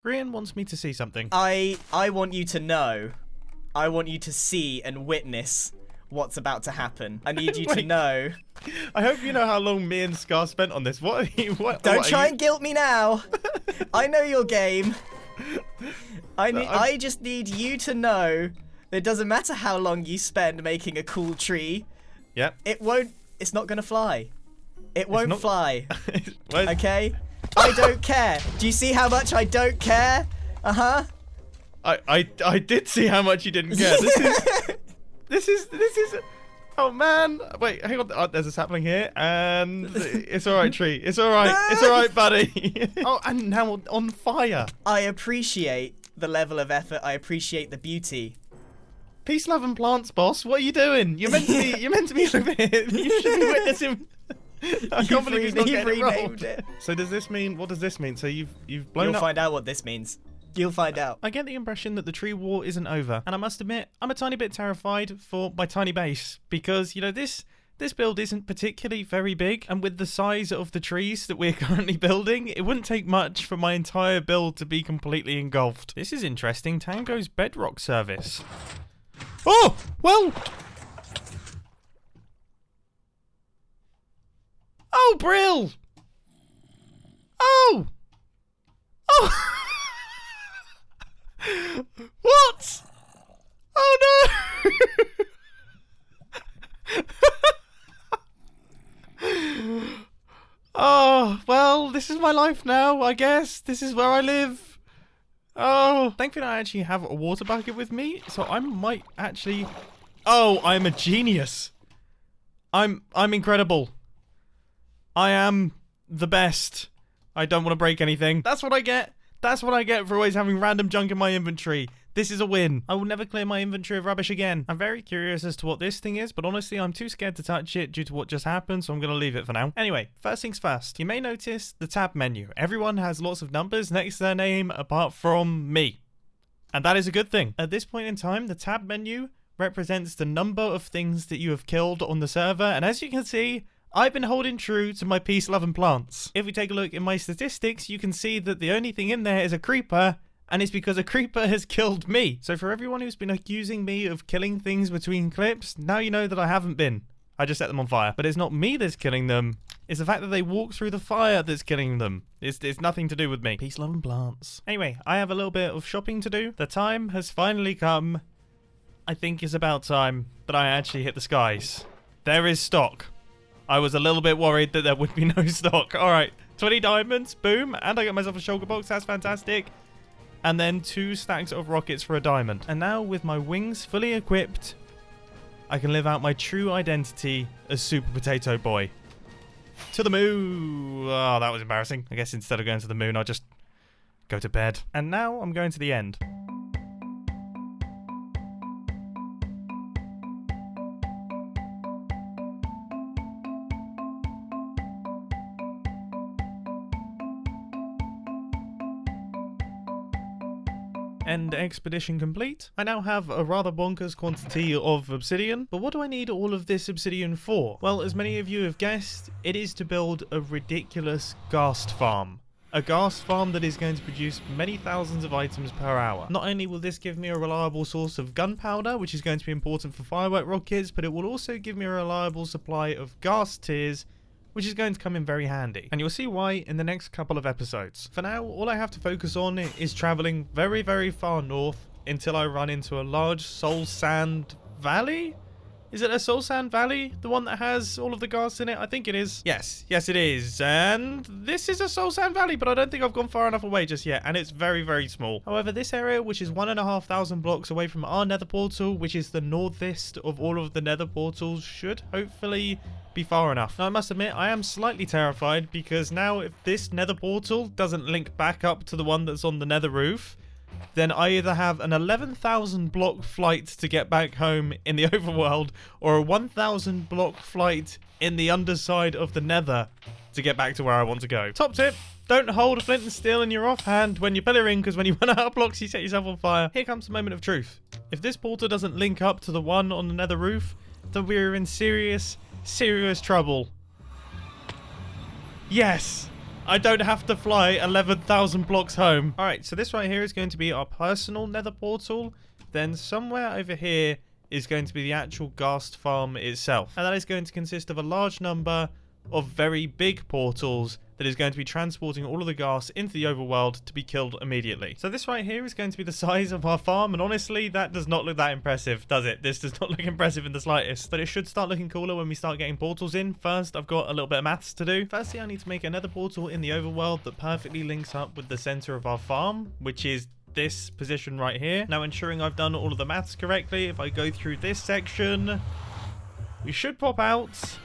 Grian wants me to see something. I want you to know. I want you to see and witness what's about to happen. I need you to know. I hope you know how long me and Scar spent on this. What are you... Don't try and guilt me now. I know your game. I just need you to know that it doesn't matter how long you spend making a cool tree. Yep. It's not gonna fly. It won't fly. Okay? I don't care. Do you see how much I don't care? Uh-huh. I did see how much you didn't care. This is oh man. Wait, hang on. Oh, there's a sapling here, and it's alright, tree. It's alright. It's alright, buddy. Oh, and now on fire. I appreciate the level of effort. I appreciate the beauty. Peace, love, and plants, boss. What are you doing? You're meant to be. You're meant to be over here. You should be witnessing. I can't believe he's not getting it wrong. So does this mean? What does this mean? So you've blown up. You'll find out what this means. You'll find out. I get the impression that the tree war isn't over, and I must admit, I'm a tiny bit terrified for my tiny base because you know this build isn't particularly very big, and with the size of the trees that we're currently building, it wouldn't take much for my entire build to be completely engulfed. This is interesting. Tango's bedrock service. Oh well. Oh, Brill! Oh! Oh! What? Oh no! Oh, well, this is my life now, I guess. This is where I live. Oh, thankfully I actually have a water bucket with me, so I might actually... Oh, I'm a genius. I'm incredible. I am the best. I don't want to break anything. That's what I get. That's what I get for always having random junk in my inventory. This is a win. I will never clear my inventory of rubbish again. I'm very curious as to what this thing is, but honestly, I'm too scared to touch it due to what just happened, so I'm going to leave it for now. Anyway, first things first. You may notice the tab menu. Everyone has lots of numbers next to their name apart from me. And that is a good thing. At this point in time, the tab menu represents the number of things that you have killed on the server, and as you can see, I've been holding true to my peace, love, and plants. If we take a look in my statistics, you can see that the only thing in there is a creeper, and it's because a creeper has killed me. So for everyone who's been accusing me of killing things between clips, now you know that I haven't been. I just set them on fire. But it's not me that's killing them. It's the fact that they walk through the fire that's killing them. It's nothing to do with me. Peace, love, and plants. Anyway, I have a little bit of shopping to do. The time has finally come. I think it's about time that I actually hit the skies. There is stock. I was a little bit worried that there would be no stock. All right, 20 diamonds, boom. And I got myself a shulker box, that's fantastic. And then 2 stacks of rockets for a diamond. And now with my wings fully equipped, I can live out my true identity as Super Potato Boy. To the moon. Oh, that was embarrassing. I guess instead of going to the moon, I'll just go to bed. And now I'm going to the end. End expedition complete. I now have a rather bonkers quantity of obsidian, but what do I need all of this obsidian for? Well, as many of you have guessed, it is to build a ridiculous ghast farm. A ghast farm that is going to produce many thousands of items per hour. Not only will this give me a reliable source of gunpowder, which is going to be important for firework rockets, but it will also give me a reliable supply of ghast tears, which is going to come in very handy. And you'll see why in the next couple of episodes. For now, all I have to focus on is traveling very, very far north until I run into a large soul sand valley? Is it a soul sand valley? The one that has all of the ghast in it? I think it is. Yes, it is. And this is a soul sand valley, but I don't think I've gone far enough away just yet. And it's very, very small. However, this area, which is 1,500 blocks away from our nether portal, which is the northest of all of the nether portals, should hopefully be far enough. Now, I must admit, I am slightly terrified because now if this nether portal doesn't link back up to the one that's on the nether roof, then I either have an 11,000 block flight to get back home in the overworld or a 1,000 block flight in the underside of the nether to get back to where I want to go. Top tip, don't hold a flint and steel in your offhand when you're pillaring, because when you run out of blocks you set yourself on fire. Here comes the moment of truth. If this portal doesn't link up to the one on the nether roof, then we're in serious trouble. Yes! I don't have to fly 11,000 blocks home. Alright, so this right here is going to be our personal nether portal. Then somewhere over here is going to be the actual ghast farm itself. And that is going to consist of a large number of very big portals that is going to be transporting all of the ghast into the overworld to be killed immediately. So this right here is going to be the size of our farm, and honestly, that does not look that impressive, does it? This does not look impressive in the slightest, but it should start looking cooler when we start getting portals in. First, I've got a little bit of maths to do. Firstly, I need to make another portal in the overworld that perfectly links up with the center of our farm, which is this position right here. Now, ensuring I've done all of the maths correctly, if I go through this section, we should pop out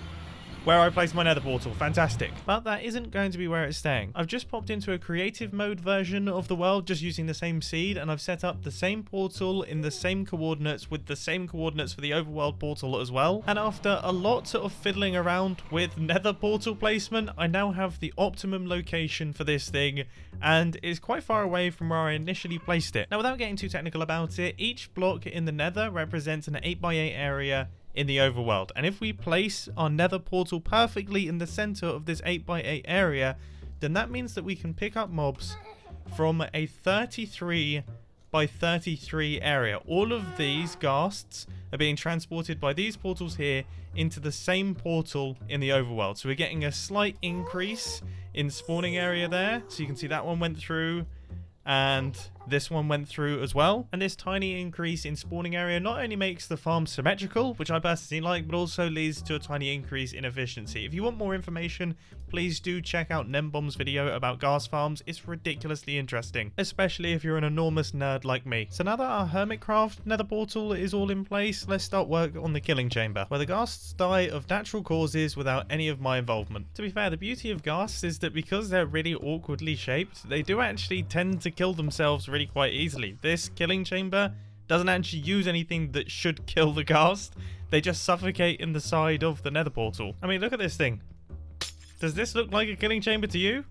where I place my nether portal. Fantastic. But that isn't going to be where it's staying. I've just popped into a creative mode version of the world, just using the same seed, and I've set up the same portal in the same coordinates with the same coordinates for the overworld portal as well. And after a lot of fiddling around with nether portal placement, I now have the optimum location for this thing, and it's quite far away from where I initially placed it. Now, without getting too technical about it, each block in the nether represents an 8x8 area in the overworld, and if we place our nether portal perfectly in the center of this 8x8 area, then that means that we can pick up mobs from a 33x33 area. All of these ghasts are being transported by these portals here into the same portal in the overworld, so we're getting a slight increase in spawning area there. So you can see that one went through, and this one went through as well. And this tiny increase in spawning area not only makes the farm symmetrical, which I personally like, but also leads to a tiny increase in efficiency. If you want more information, please do check out Nembom's video about ghast farms. It's ridiculously interesting, especially if you're an enormous nerd like me. So now that our Hermitcraft nether portal is all in place, let's start work on the killing chamber, where the ghasts die of natural causes without any of my involvement. To be fair, the beauty of ghasts is that because they're really awkwardly shaped, they do actually tend to kill themselves really quite easily. This killing chamber doesn't actually use anything that should kill the ghast. They just suffocate in the side of the nether portal. I mean, look at this thing. Does this look like a killing chamber to you?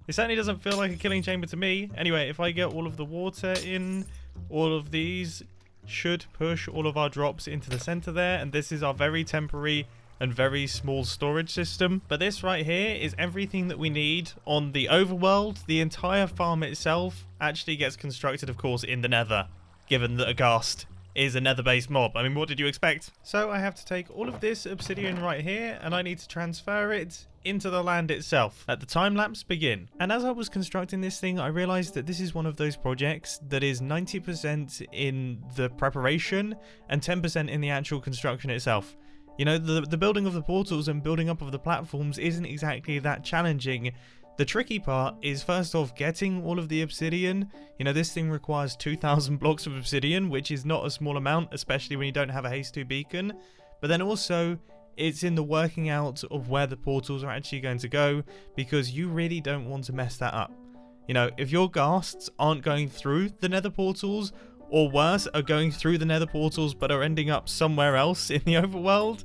It certainly doesn't feel like a killing chamber to me. Anyway, if I get all of the water in, all of these should push all of our drops into the center there, and this is our very temporary and very small storage system. But this right here is everything that we need on the overworld. The entire farm itself actually gets constructed, of course, in the nether, given that a ghast is a nether-based mob. I mean, what did you expect? So I have to take all of this obsidian right here, and I need to transfer it into the land itself. Let the time lapse begin. And as I was constructing this thing, I realized that this is one of those projects that is 90% in the preparation and 10% in the actual construction itself. You know, the building of the portals and building up of the platforms isn't exactly that challenging. The tricky part is, first off, getting all of the obsidian. You know, this thing requires 2,000 blocks of obsidian, which is not a small amount, especially when you don't have a haste 2 beacon. But then also, it's in the working out of where the portals are actually going to go, because you really don't want to mess that up. You know, if your ghasts aren't going through the nether portals, or worse, are going through the nether portals but are ending up somewhere else in the overworld,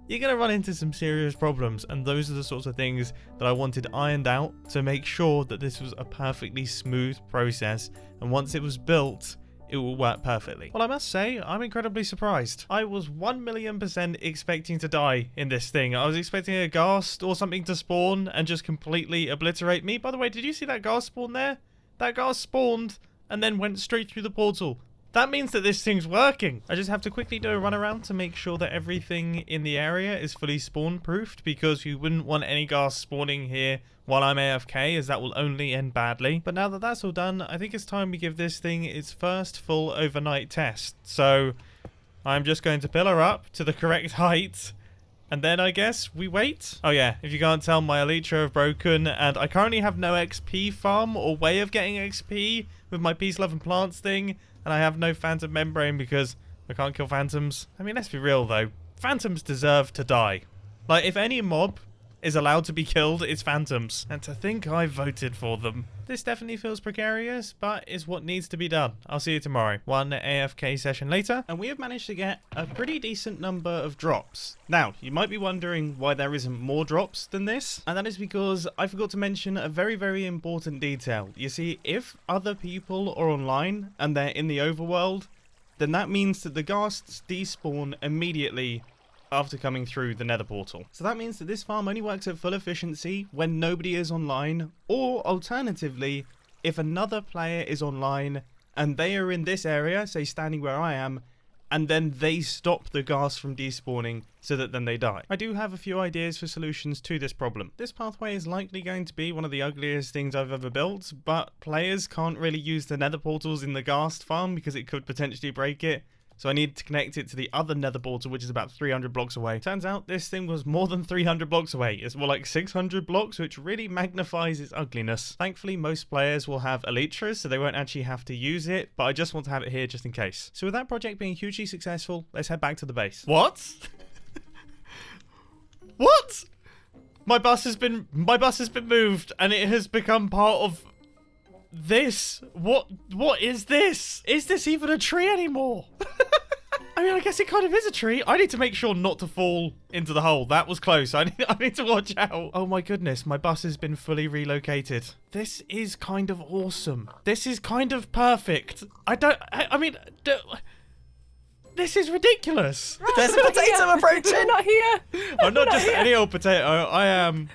you're going to run into some serious problems. And those are the sorts of things that I wanted ironed out to make sure that this was a perfectly smooth process, and once it was built, it will work perfectly. Well, I must say, I'm incredibly surprised. I was 1,000,000% expecting to die in this thing. I was expecting a ghast or something to spawn and just completely obliterate me. By the way, did you see that ghast spawn there? That ghast spawned and then went straight through the portal. That means that this thing's working. I just have to quickly do a run around to make sure that everything in the area is fully spawn proofed, because you wouldn't want any ghast spawning here while I'm AFK, as that will only end badly. But now that that's all done, I think it's time we give this thing its first full overnight test. So I'm just going to pillar up to the correct height, and then I guess we wait. Oh yeah, if you can't tell, my elytra have broken, and I currently have no XP farm or way of getting XP with my peace, love, and plants thing, and I have no phantom membrane because I can't kill phantoms. I mean, let's be real though, phantoms deserve to die. Like, if any mob is allowed to be killed, it's phantoms. And to think I voted for them. This definitely feels precarious, but is what needs to be done. I'll see you tomorrow. One AFK session later, and we have managed to get a pretty decent number of drops. Now, you might be wondering why there isn't more drops than this, and that is because I forgot to mention a very, very important detail. You see, if other people are online and they're in the overworld, then that means that the ghasts despawn immediately after coming through the Nether portal. So that means that this farm only works at full efficiency when nobody is online, or alternatively, if another player is online and they are in this area, say standing where I am, and then they stop the ghast from despawning so that then they die. I do have a few ideas for solutions to this problem. This pathway is likely going to be one of the ugliest things I've ever built, but players can't really use the Nether portals in the ghast farm because it could potentially break it. So I need to connect it to the other Nether portal, which is about 300 blocks away. Turns out this thing was more than 300 blocks away. It's more like 600 blocks, which really magnifies its ugliness. Thankfully, most players will have elytras, so they won't actually have to use it, but I just want to have it here just in case. So with that project being hugely successful, let's head back to the base. What? What? My bus has been moved, and it has become part of this. What is this? Is this even a tree anymore? I mean, I guess it kind of is a tree. I need to make sure not to fall into the hole. That was close. I need to watch out. Oh my goodness, my bus has been fully relocated. This is kind of awesome. This is kind of perfect. I mean, this is ridiculous. There's a potato approaching. They're not here. I'm not just any old potato. I am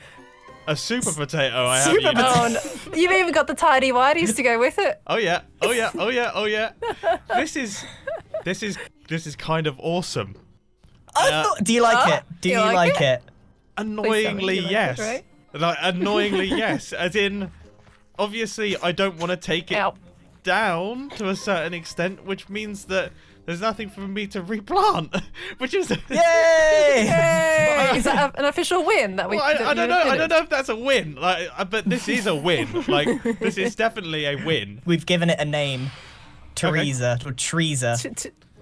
a super potato. I have Super you know. Oh, no. You've even got the tidy whities to go with it. Oh yeah. Oh yeah. Oh yeah. Oh yeah. This is kind of awesome. Do you like it? Do you like it? Please tell me Annoyingly, you like it, yes. right? Like annoyingly, yes. As in, obviously, I don't want to take it Ow. down to a certain extent, which means that there's nothing for me to replant, which is. Yay! Hey, is that an official win that we? Well, that I don't you know. I finished? don't know if that's a win. Like, but this is a win. Like, this is definitely a win. We've given it a name. Teresa. Or Teresa.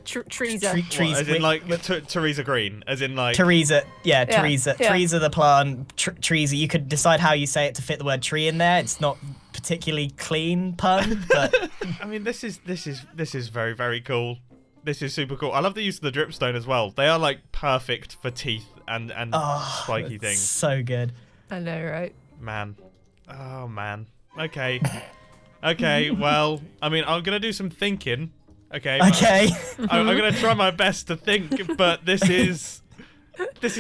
Teresa. Trees. As in, like, Teresa Green. As in, like. Teresa. Yeah, Yeah, Teresa. yeah. Teresa the plant. Teresa. You could decide how you say it to fit the word tree in there. It's not particularly clean pun, but. I mean, this is very, very cool. This is super cool. I love the use of the dripstone as well. They are like perfect for teeth and spiky things. So good. I know, right? Man. Oh man. Okay. Okay, well, I mean, I'm gonna do some thinking. Okay. Okay. I'm gonna try my best to think, but this is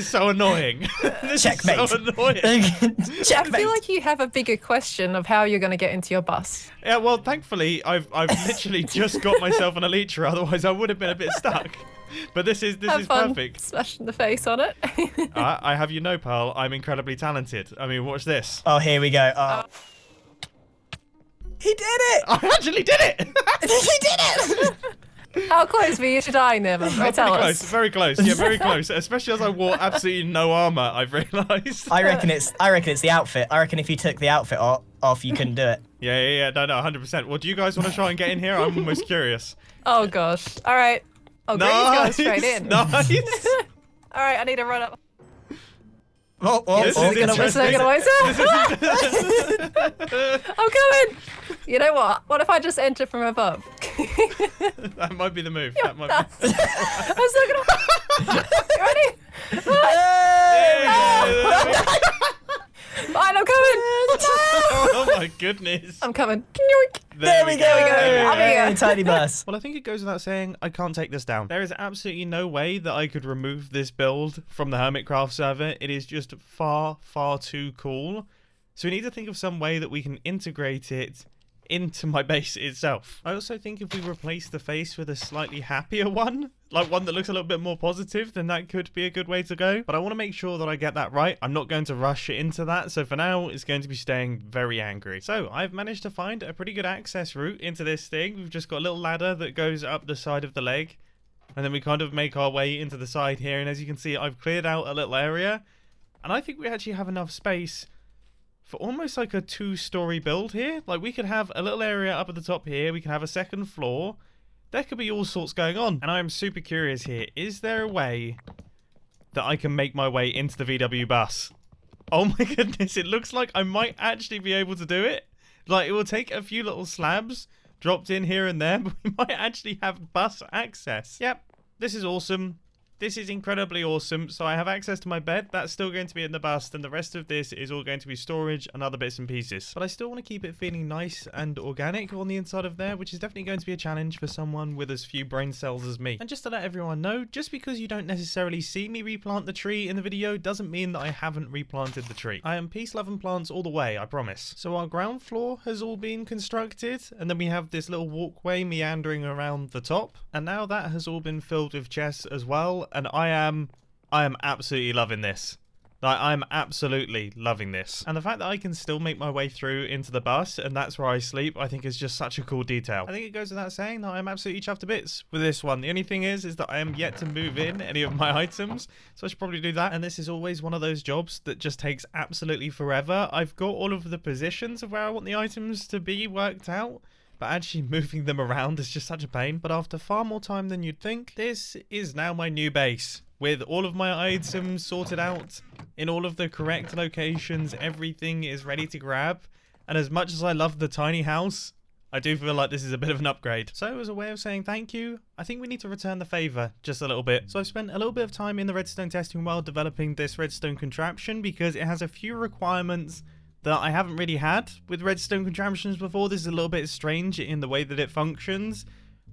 so annoying. This Checkmate. is so annoying. I Checkmate. feel like you have a bigger question of how you're going to get into your bus. Yeah, well, thankfully, I've literally just got myself an elytra. Otherwise, I would have been a bit stuck. But this is Have fun perfect. smashing the face on it. I have you know, pal, I'm incredibly talented. I mean, watch this. Oh, here we go. Oh. He did it! I actually did it. He did it! How close were you to dying there, man? Right, tell Pretty us. close, very close. Yeah, very close. Especially as I wore absolutely no armor, I've realised. I reckon it's the outfit. I reckon if you took the outfit off, you couldn't do it. Yeah. No, 100%. Well, do you guys want to try and get in here? I'm almost curious. Oh gosh. All right. Oh, Grian's going Nice. straight in. Nice. All right, I need to run up. This is interesting. I'm coming. You know what? What if I just enter from above? That might be the move. That might be. I'm still gonna. You ready? There we go. Fine, I'm coming. Oh my goodness. I'm coming. There we go. I'm here. Tiny bus. Well, I think it goes without saying, I can't take this down. There is absolutely no way that I could remove this build from the Hermitcraft server. It is just far, far too cool. So we need to think of some way that we can integrate it into my base itself. I also think if we replace the face with a slightly happier one, like one that looks a little bit more positive, then that could be a good way to go. But I want to make sure that I get that right. I'm not going to rush into that. So for now, it's going to be staying very angry. So I've managed to find a pretty good access route into this thing. We've just got a little ladder that goes up the side of the leg. And then we kind of make our way into the side here. And as you can see, I've cleared out a little area. And I think we actually have enough space for almost like a 2-story build here. Like, we could have a little area up at the top here. We can have a second floor. There could be all sorts going on. And I'm super curious here. Is there a way that I can make my way into the VW bus? Oh my goodness. It looks like I might actually be able to do it. Like, it will take a few little slabs dropped in here and there, but we might actually have bus access. Yep. This is awesome. This is incredibly awesome. So I have access to my bed. That's still going to be in the bust, and the rest of this is all going to be storage and other bits and pieces. But I still want to keep it feeling nice and organic on the inside of there, which is definitely going to be a challenge for someone with as few brain cells as me. And just to let everyone know, just because you don't necessarily see me replant the tree in the video doesn't mean that I haven't replanted the tree. I am peace, love and plants all the way, I promise. So our ground floor has all been constructed, and then we have this little walkway meandering around the top, and now that has all been filled with chests as well. And I am absolutely loving this. Like, I'm absolutely loving this. And the fact that I can still make my way through into the bus, and that's where I sleep, I think is just such a cool detail. I think it goes without saying that I'm absolutely chuffed to bits with this one. The only thing is that I am yet to move in any of my items, so I should probably do that. And this is always one of those jobs that just takes absolutely forever. I've got all of the positions of where I want the items to be worked out, but actually moving them around is just such a pain. But after far more time than you'd think, this is now my new base. With all of my items sorted out in all of the correct locations, everything is ready to grab. And as much as I love the tiny house, I do feel like this is a bit of an upgrade. So as a way of saying thank you, I think we need to return the favour just a little bit. So I've spent a little bit of time in the redstone testing world developing this redstone contraption because it has a few requirements that I haven't really had with redstone contraptions before. This is a little bit strange in the way that it functions,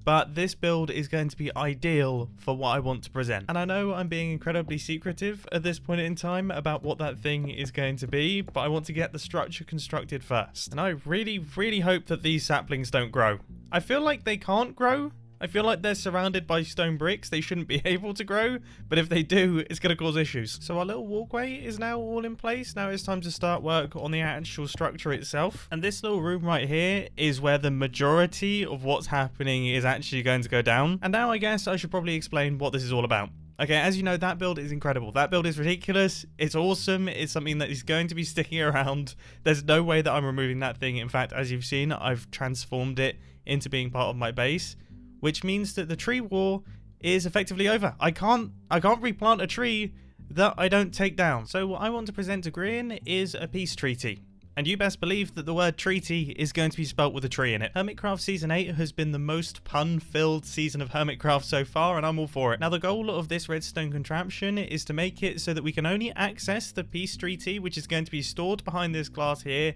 but this build is going to be ideal for what I want to present. And I know I'm being incredibly secretive at this point in time about what that thing is going to be, but I want to get the structure constructed first. And I really, really hope that these saplings don't grow. I feel like they can't grow. I feel like they're surrounded by stone bricks. They shouldn't be able to grow, but if they do, it's going to cause issues. So our little walkway is now all in place. Now it's time to start work on the actual structure itself. And this little room right here is where the majority of what's happening is actually going to go down. And now I guess I should probably explain what this is all about. Okay, as you know, that build is incredible. That build is ridiculous. It's awesome. It's something that is going to be sticking around. There's no way that I'm removing that thing. In fact, as you've seen, I've transformed it into being part of my base, which means that the tree war is effectively over. I can't replant a tree that I don't take down. So what I want to present to Grian is a peace treaty. And you best believe that the word treaty is going to be spelt with a tree in it. Hermitcraft Season 8 has been the most pun-filled season of Hermitcraft so far, and I'm all for it. Now, the goal of this redstone contraption is to make it so that we can only access the peace treaty, which is going to be stored behind this glass here,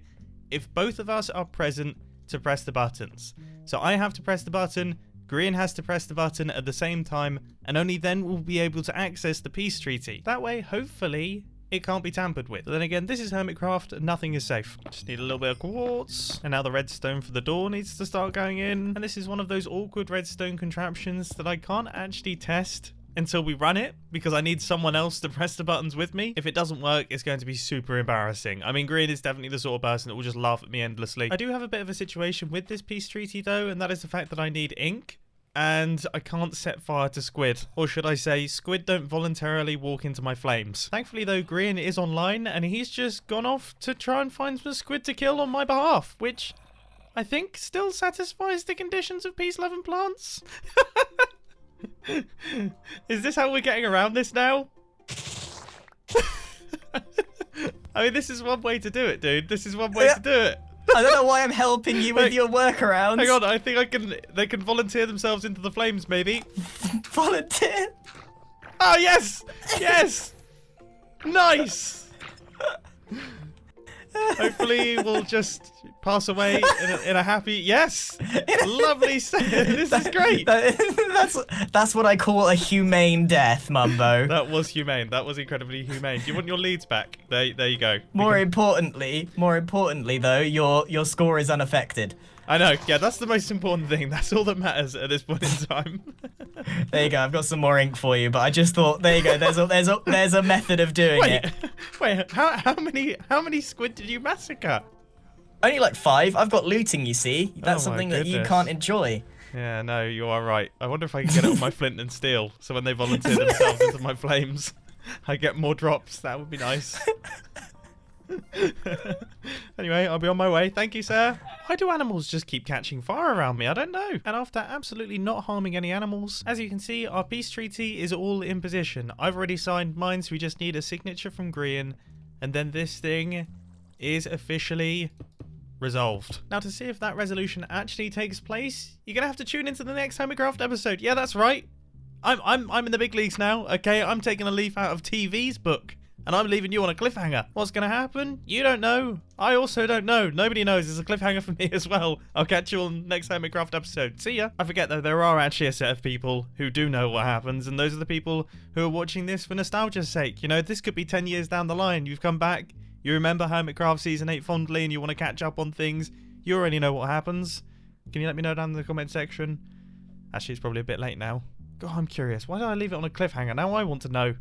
if both of us are present to press the buttons. So I have to press the button, Grian has to press the button at the same time, and only then we'll be able to access the peace treaty. That way, hopefully, it can't be tampered with. But then again, this is Hermitcraft, and nothing is safe. Just need a little bit of quartz, and now the redstone for the door needs to start going in. And this is one of those awkward redstone contraptions that I can't actually test until we run it, because I need someone else to press the buttons with me. If it doesn't work, it's going to be super embarrassing. I mean, Grian is definitely the sort of person that will just laugh at me endlessly. I do have a bit of a situation with this peace treaty though, and that is the fact that I need ink, and I can't set fire to squid. Or should I say, squid don't voluntarily walk into my flames. Thankfully though, Grian is online, and he's just gone off to try and find some squid to kill on my behalf, which I think still satisfies the conditions of peace, love and plants. Is this how we're getting around this now? I mean, this is one way to do it, dude. This is one way to do it. I don't know why I'm helping you with your workarounds. Hang on, I think they can volunteer themselves into the flames, maybe. Volunteer? Oh, yes! Yes! Nice! Hopefully we'll just pass away in a happy... Yes! Lovely... This is great! That's what I call a humane death, Mumbo. That was humane. That was incredibly humane. Do you want your leads back? There you go. More importantly though, your score is unaffected. I know. Yeah, that's the most important thing. That's all that matters at this point in time. There you go. I've got some more ink for you, but I just thought, there you go. There's a method of doing it. Wait. How many squid did you massacre? Only like 5. I've got looting, you see. That's something that you can't enjoy. Yeah, no, you are right. I wonder if I can get it on my flint and steel, so when they volunteer themselves into my flames, I get more drops. That would be nice. Anyway, I'll be on my way. Thank you, sir. Why do animals just keep catching fire around me? I don't know. And after absolutely not harming any animals, as you can see, our peace treaty is all in position. I've already signed mine, so we just need a signature from Grian, and then this thing is officially resolved. Now, to see if that resolution actually takes place, you're gonna have to tune into the next Hermitcraft episode. Yeah, that's right. I'm in the big leagues now. Okay, I'm taking a leaf out of TV's book. And I'm leaving you on a cliffhanger. What's going to happen? You don't know. I also don't know. Nobody knows. There's a cliffhanger for me as well. I'll catch you on the next Hermitcraft episode. See ya. I forget though, there are actually a set of people who do know what happens. And those are the people who are watching this for nostalgia's sake. You know, this could be 10 years down the line. You've come back. You remember Hermitcraft Season 8 fondly and you want to catch up on things. You already know what happens. Can you let me know down in the comment section? Actually, it's probably a bit late now. God, I'm curious. Why did I leave it on a cliffhanger? Now I want to know.